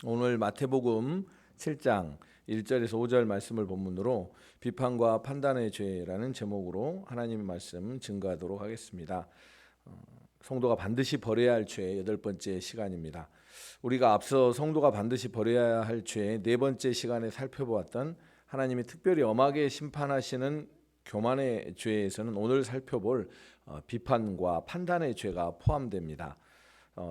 오늘 마태복음 7장 1절에서 5절 말씀을 본문으로 비판과 판단의 죄라는 제목으로 하나님의 말씀 증거하도록 하겠습니다. 성도가 반드시 버려야 할 죄 여덟 번째 시간입니다. 우리가 앞서 성도가 반드시 버려야 할 죄 네 번째 시간에 살펴보았던 하나님이 특별히 엄하게 심판하시는 교만의 죄에서는 오늘 살펴볼 비판과 판단의 죄가 포함됩니다.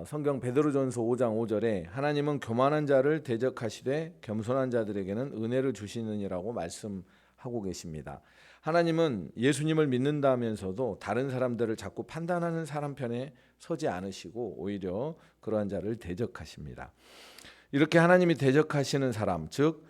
성경 베드로전서 5장 5절에 하나님은 교만한 자를 대적하시되 겸손한 자들에게는 은혜를 주시느니라고 말씀하고 계십니다. 하나님은 예수님을 믿는다면서도 다른 사람들을 자꾸 판단하는 사람 편에 서지 않으시고 오히려 그러한 자를 대적하십니다. 이렇게 하나님이 대적하시는 사람, 즉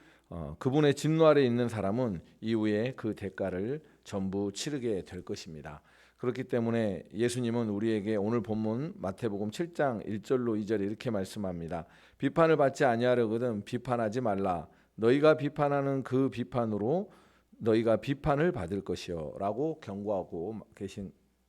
그분의 진노 아래 있는 사람은 이후에 그 대가를 전부 치르게 될 것입니다. 그렇기 때문에 예수님은 우리에게 오늘 본문 마태복음 7장 1절로 2절에 이렇게 말씀합니다. 비판을 받지 아니하려거든 비판하지 말라. 너희가 비판하는 그 비판으로 너희가 비판을 받을 것이요 라고 경고하고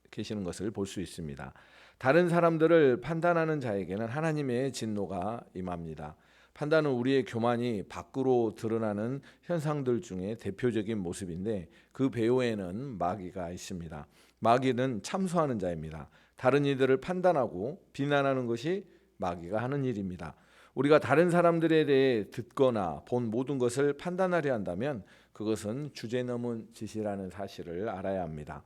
계시는 것을 볼 수 있습니다. 다른 사람들을 판단하는 자에게는 하나님의 진노가 임합니다. 판단은 우리의 교만이 밖으로 드러나는 현상들 중에 대표적인 모습인데 그 배후에는 마귀가 있습니다. 마귀는 참소하는 자입니다. 다른 이들을 판단하고 비난하는 것이 마귀가 하는 일입니다. 우리가 다른 사람들에 대해 듣거나 본 모든 것을 판단하려 한다면 그것은 주제넘은 짓이라는 사실을 알아야 합니다.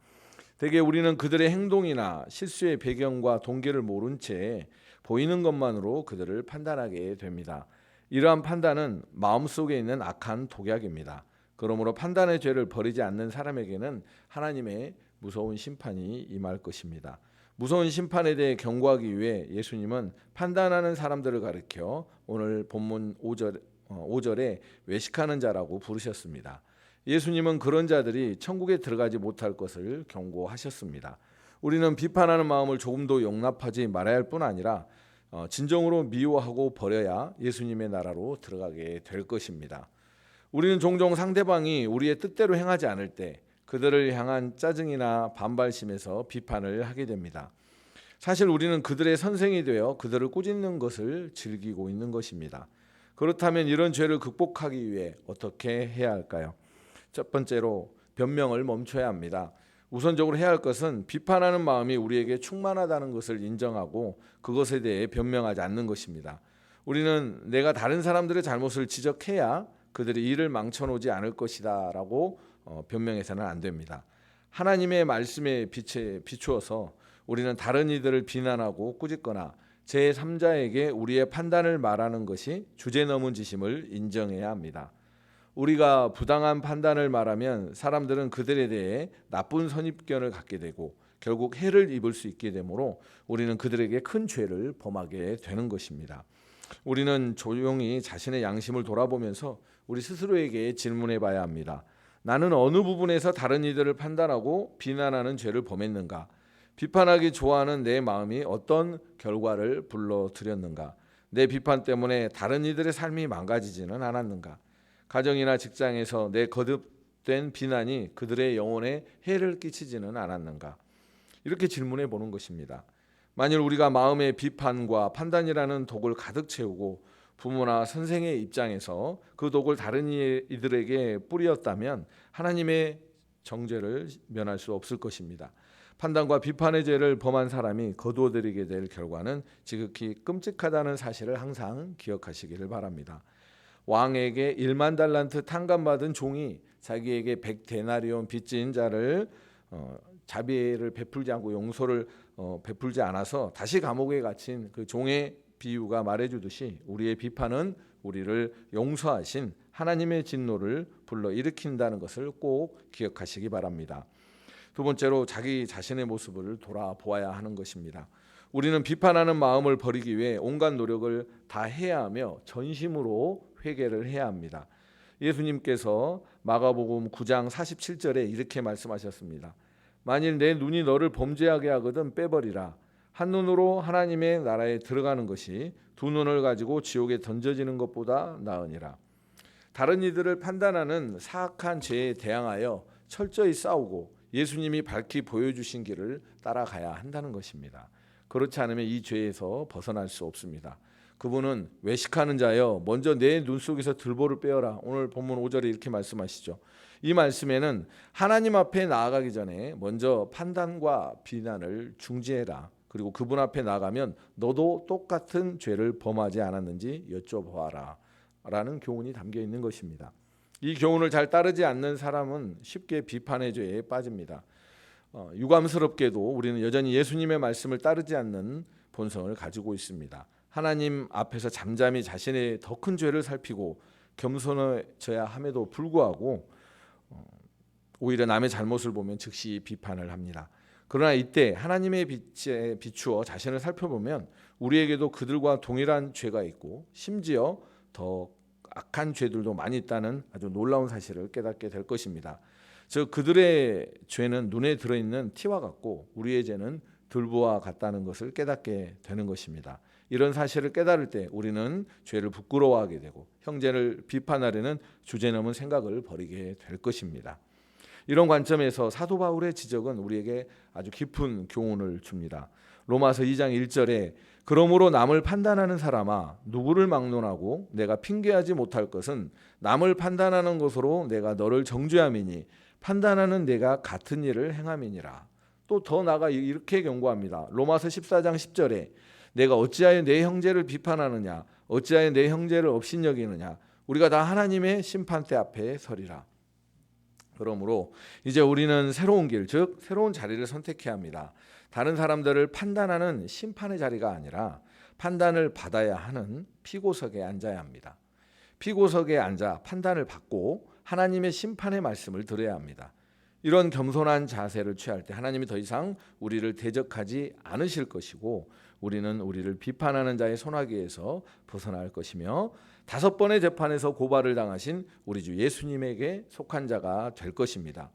대개 우리는 그들의 행동이나 실수의 배경과 동기를 모른 채 보이는 것만으로 그들을 판단하게 됩니다. 이러한 판단은 마음속에 있는 악한 독약입니다. 그러므로 판단의 죄를 버리지 않는 사람에게는 하나님의 무서운 심판이 임할 것입니다. 무서운 심판에 대해 경고하기 위해 예수님은 판단하는 사람들을 가리켜 오늘 본문 5절에 외식하는 자라고 부르셨습니다. 예수님은 그런 자들이 천국에 들어가지 못할 것을 경고하셨습니다. 우리는 비판하는 마음을 조금도 용납하지 말아야 할 뿐 아니라 진정으로 미워하고 버려야 예수님의 나라로 들어가게 될 것입니다. 우리는 종종 상대방이 우리의 뜻대로 행하지 않을 때 그들을 향한 짜증이나 반발심에서 비판을 하게 됩니다. 사실 우리는 그들의 선생이 되어 그들을 꾸짖는 것을 즐기고 있는 것입니다. 그렇다면 이런 죄를 극복하기 위해 어떻게 해야 할까요? 첫 번째로 변명을 멈춰야 합니다. 우선적으로 해야 할 것은 비판하는 마음이 우리에게 충만하다는 것을 인정하고 그것에 대해 변명하지 않는 것입니다. 우리는 내가 다른 사람들의 잘못을 지적해야 그들이 일을 망쳐놓지 않을 것이다 라고 변명해서는 안 됩니다. 하나님의 말씀에 비추어서 우리는 다른 이들을 비난하고 꾸짖거나 제3자에게 우리의 판단을 말하는 것이 주제넘은 짓임을 인정해야 합니다. 우리가 부당한 판단을 말하면 사람들은 그들에 대해 나쁜 선입견을 갖게 되고 결국 해를 입을 수 있게 되므로 우리는 그들에게 큰 죄를 범하게 되는 것입니다. 우리는 조용히 자신의 양심을 돌아보면서 우리 스스로에게 질문해 봐야 합니다. 나는 어느 부분에서 다른 이들을 판단하고 비난하는 죄를 범했는가? 비판하기 좋아하는 내 마음이 어떤 결과를 불러들였는가? 내 비판 때문에 다른 이들의 삶이 망가지지는 않았는가? 가정이나 직장에서 내 거듭된 비난이 그들의 영혼에 해를 끼치지는 않았는가? 이렇게 질문해 보는 것입니다. 만일 우리가 마음의 비판과 판단이라는 독을 가득 채우고 부모나 선생의 입장에서 그 독을 다른 이들에게 뿌렸다면 하나님의 정죄를 면할 수 없을 것입니다. 판단과 비판의 죄를 범한 사람이 거두어들이게 될 결과는 지극히 끔찍하다는 사실을 항상 기억하시기를 바랍니다. 왕에게 1만 달란트 탕감받은 종이 자기에게 100데나리온 빚진 자를 자비를 베풀지 않고 용서를 베풀지 않아서 다시 감옥에 갇힌 그 종의 비유가 말해주듯이 우리의 비판은 우리를 용서하신 하나님의 진노를 불러일으킨다는 것을 꼭 기억하시기 바랍니다. 두 번째로 자기 자신의 모습을 돌아보아야 하는 것입니다. 우리는 비판하는 마음을 버리기 위해 온갖 노력을 다 해야 하며 전심으로 회개를 해야 합니다. 예수님께서 마가복음 9장 47절에 이렇게 말씀하셨습니다. 만일 내 눈이 너를 범죄하게 하거든 빼버리라. 한 눈으로 하나님의 나라에 들어가는 것이 두 눈을 가지고 지옥에 던져지는 것보다 나으니라. 다른 이들을 판단하는 사악한 죄에 대항하여 철저히 싸우고 예수님이 밝히 보여주신 길을 따라가야 한다는 것입니다. 그렇지 않으면 이 죄에서 벗어날 수 없습니다. 그분은 외식하는 자여 먼저 내 눈 속에서 들보를 빼어라. 오늘 본문 5절에 이렇게 말씀하시죠. 이 말씀에는 하나님 앞에 나아가기 전에 먼저 판단과 비난을 중지해라. 그리고 그분 앞에 나가면 너도 똑같은 죄를 범하지 않았는지 여쭤보아라 라는 교훈이 담겨 있는 것입니다. 이 교훈을 잘 따르지 않는 사람은 쉽게 비판의 죄에 빠집니다. 유감스럽게도 우리는 여전히 예수님의 말씀을 따르지 않는 본성을 가지고 있습니다. 하나님 앞에서 잠잠히 자신의 더 큰 죄를 살피고 겸손해져야 함에도 불구하고 오히려 남의 잘못을 보면 즉시 비판을 합니다. 그러나 이때 하나님의 빛에 비추어 자신을 살펴보면 우리에게도 그들과 동일한 죄가 있고 심지어 더 악한 죄들도 많이 있다는 아주 놀라운 사실을 깨닫게 될 것입니다. 즉 그들의 죄는 눈에 들어있는 티와 같고 우리의 죄는 들보와 같다는 것을 깨닫게 되는 것입니다. 이런 사실을 깨달을 때 우리는 죄를 부끄러워하게 되고 형제를 비판하려는 주제넘은 생각을 버리게 될 것입니다. 이런 관점에서 사도 바울의 지적은 우리에게 아주 깊은 교훈을 줍니다. 로마서 2장 1절에 그러므로 남을 판단하는 사람아 누구를 막론하고 내가 핑계하지 못할 것은 남을 판단하는 것으로 내가 너를 정죄함이니 판단하는 내가 같은 일을 행함이니라. 또 더 나아가 이렇게 경고합니다. 로마서 14장 10절에 내가 어찌하여 내 형제를 비판하느냐 어찌하여 내 형제를 업신여기느냐 우리가 다 하나님의 심판대 앞에 서리라. 그러므로 이제 우리는 새로운 길, 즉 새로운 자리를 선택해야 합니다. 다른 사람들을 판단하는 심판의 자리가 아니라 판단을 받아야 하는 피고석에 앉아야 합니다. 피고석에 앉아 판단을 받고 하나님의 심판의 말씀을 들어야 합니다. 이런 겸손한 자세를 취할 때 하나님이 더 이상 우리를 대적하지 않으실 것이고 우리는 우리를 비판하는 자의 손아귀에서 벗어날 것이며 5번의 재판에서 고발을 당하신 우리 주 예수님에게 속한 자가 될 것입니다.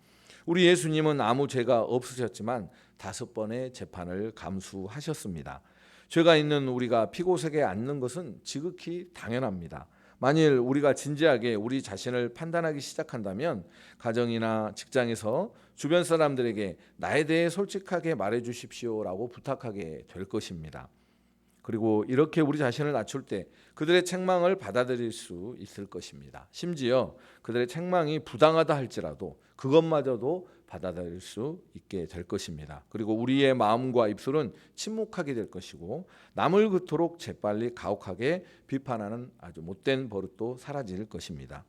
우리 예수님은 아무 죄가 없으셨지만 5번의 재판을 감수하셨습니다. 죄가 있는 우리가 피고석에 앉는 것은 지극히 당연합니다. 만일 우리가 진지하게 우리 자신을 판단하기 시작한다면 가정이나 직장에서 주변 사람들에게 나에 대해 솔직하게 말해 주십시오라고 부탁하게 될 것입니다. 그리고 이렇게 우리 자신을 낮출 때 그들의 책망을 받아들일 수 있을 것입니다. 심지어 그들의 책망이 부당하다 할지라도 그것마저도 받아들일 수 있게 될 것입니다. 그리고 우리의 마음과 입술은 침묵하게 될 것이고 남을 그토록 재빨리 가혹하게 비판하는 아주 못된 버릇도 사라질 것입니다.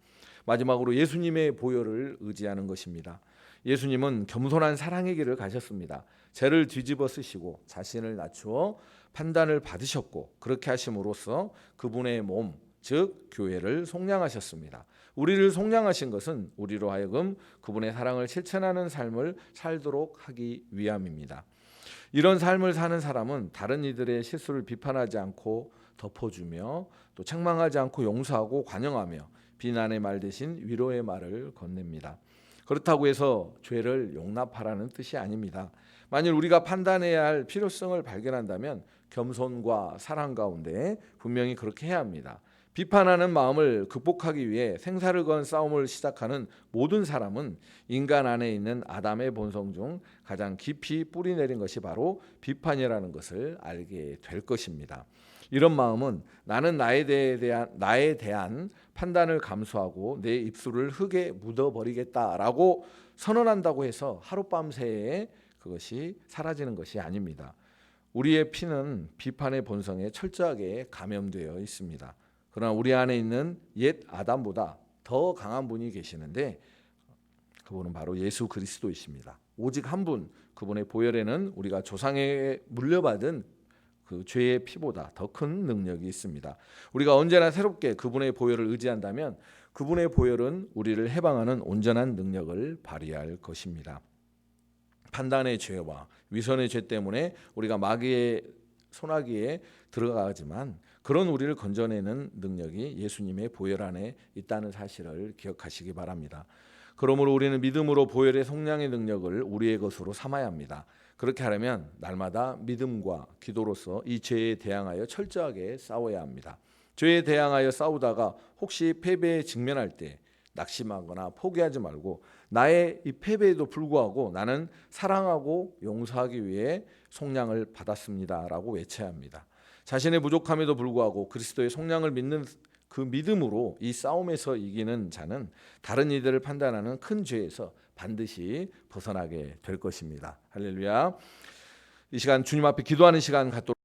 마지막으로 예수님의 보혈을 의지하는 것입니다. 예수님은 겸손한 사랑의 길을 가셨습니다. 죄를 뒤집어 쓰시고 자신을 낮추어 판단을 받으셨고 그렇게 하심으로써 그분의 몸, 즉 교회를 속량하셨습니다. 우리를 속량하신 것은 우리로 하여금 그분의 사랑을 실천하는 삶을 살도록 하기 위함입니다. 이런 삶을 사는 사람은 다른 이들의 실수를 비판하지 않고 덮어주며 또 책망하지 않고 용서하고 관용하며 비난의 말 대신 위로의 말을 건넵니다. 그렇다고 해서 죄를 용납하라는 뜻이 아닙니다. 만일 우리가 판단해야 할 필요성을 발견한다면 겸손과 사랑 가운데 분명히 그렇게 해야 합니다. 비판하는 마음을 극복하기 위해 생사를 건 싸움을 시작하는 모든 사람은 인간 안에 있는 아담의 본성 중 가장 깊이 뿌리내린 것이 바로 비판이라는 것을 알게 될 것입니다. 이런 마음은 나는 나에 대한 판단을 감수하고 내 입술을 흙에 묻어버리겠다라고 선언한다고 해서 하룻밤새에 그것이 사라지는 것이 아닙니다. 우리의 피는 비판의 본성에 철저하게 감염되어 있습니다. 그러나 우리 안에 있는 옛 아담보다 더 강한 분이 계시는데 그분은 바로 예수 그리스도이십니다. 오직 한 분, 그분의 보혈에는 우리가 조상에게 물려받은 그 죄의 피보다 더 큰 능력이 있습니다. 우리가 언제나 새롭게 그분의 보혈을 의지한다면 그분의 보혈은 우리를 해방하는 온전한 능력을 발휘할 것입니다. 판단의 죄와 위선의 죄 때문에 우리가 마귀의 손아귀에 들어가지만 그런 우리를 건져내는 능력이 예수님의 보혈 안에 있다는 사실을 기억하시기 바랍니다. 그러므로 우리는 믿음으로 보혈의 속량의 능력을 우리의 것으로 삼아야 합니다. 그렇게 하려면 날마다 믿음과 기도로서 이 죄에 대항하여 철저하게 싸워야 합니다. 죄에 대항하여 싸우다가 혹시 패배에 직면할 때 낙심하거나 포기하지 말고 나의 이 패배에도 불구하고 나는 사랑하고 용서하기 위해 속량을 받았습니다라고 외쳐야 합니다. 자신의 부족함에도 불구하고 그리스도의 속량을 믿는 그 믿음으로 이 싸움에서 이기는 자는 다른 이들을 판단하는 큰 죄에서 반드시 벗어나게 될 것입니다. 할렐루야. 이 시간 주님 앞에 기도하는 시간 갖도록